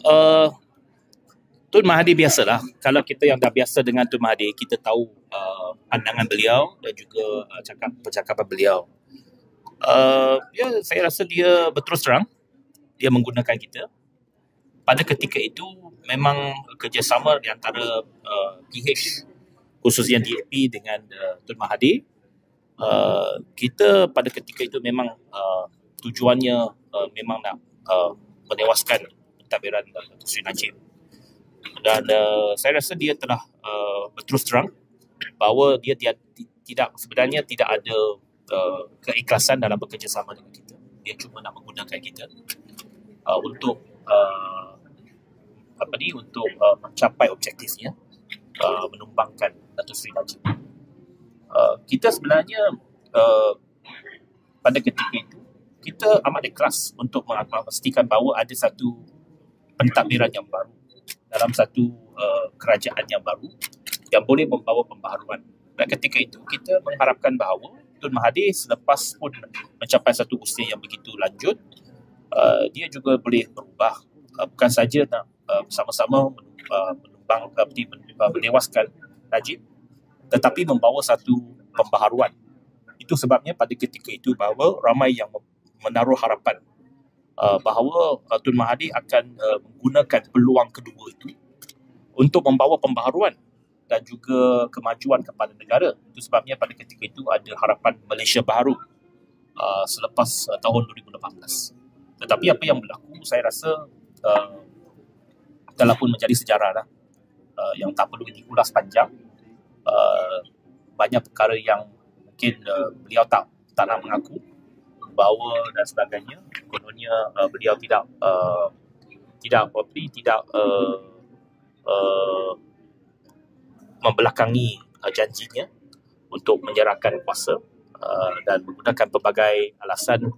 Uh, Tun Mahathir biasalah. Kalau kita yang dah biasa dengan Tun Mahathir, kita tahu pandangan beliau dan juga percakapan beliau. Saya rasa dia berterus terang, dia menggunakan kita. Pada ketika itu memang kerjasama di antara PH, khususnya DAP dengan Tun Mahathir. Kita pada ketika itu memang tujuannya memang nak menewaskan pentadbiran Datuk Seri Najib. Dan saya rasa dia telah berterus terang bahawa dia sebenarnya tidak ada keikhlasan dalam bekerjasama dengan kita. Dia cuma nak menggunakan kita untuk mencapai objektifnya, menumbangkan Datuk Seri Najib. Kita sebenarnya pada ketika itu kita amat ikhlas untuk memastikan bahawa ada satu pentadbiran yang baru dalam satu kerajaan yang baru yang boleh membawa pembaharuan. Dan ketika itu kita mengharapkan bahawa Tun Mahathir selepas pun mencapai satu usia yang begitu lanjut, dia juga boleh berubah, bukan saja nak bersama-sama menewaskan Najib, tetapi membawa satu pembaharuan. Itu sebabnya pada ketika itu bahawa ramai yang menaruh harapan bahawa Tun Mahathir akan menggunakan peluang kedua itu untuk membawa pembaharuan dan juga kemajuan kepada negara. Itu sebabnya pada ketika itu ada harapan Malaysia baru selepas tahun 2018. Tetapi apa yang berlaku, saya rasa telah pun menjadi sejarah lah, yang tak perlu diulas panjang. Banyak perkara yang mungkin beliau tak nak mengaku bahawa dan sebagainya. Kononnya beliau tidak membelakangi janjinya untuk menyerahkan kuasa dan menggunakan pelbagai alasan,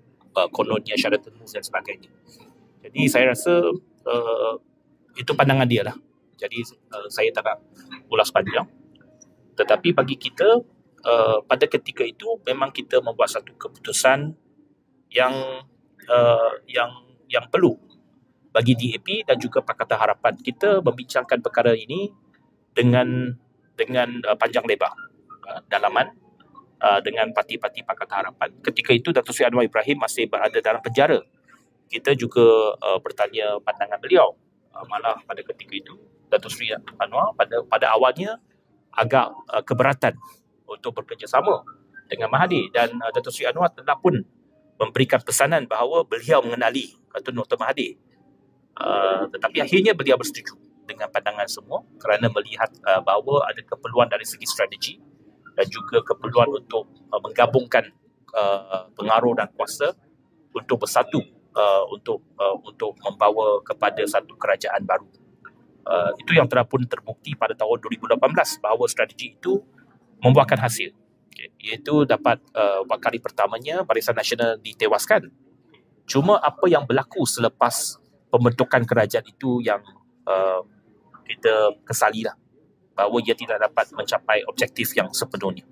kononnya Sheraton Move dan sebagainya. Jadi saya rasa itu pandangan dia lah. Jadi saya tak nak ulas panjang. Tetapi bagi kita pada ketika itu memang kita membuat satu keputusan yang perlu bagi DAP dan juga Pakatan Harapan. Kita membincangkan perkara ini dengan panjang lebar, dalaman, dengan parti-parti Pakatan Harapan. Ketika itu Datuk Seri Anwar Ibrahim masih berada dalam penjara. Kita juga bertanya pandangan beliau. Malah pada ketika itu Datuk Seri Anwar pada awalnya agak keberatan untuk bekerjasama dengan Mahathir, dan Datuk Seri Anwar telah pun memberikan pesanan bahawa beliau mengenali Tun Dr. Mahathir. Tetapi akhirnya beliau bersetuju dengan pandangan semua kerana melihat bahawa ada keperluan dari segi strategi dan juga keperluan untuk menggabungkan pengaruh dan kuasa untuk bersatu untuk membawa kepada satu kerajaan baru. Itu yang telah pun terbukti pada tahun 2018 bahawa strategi itu membuahkan hasil. Iaitu dapat buat kali pertamanya Barisan Nasional ditewaskan. Cuma apa yang berlaku selepas pembentukan kerajaan itu yang kita kesalilah, bahawa ia tidak dapat mencapai objektif yang sepenuhnya.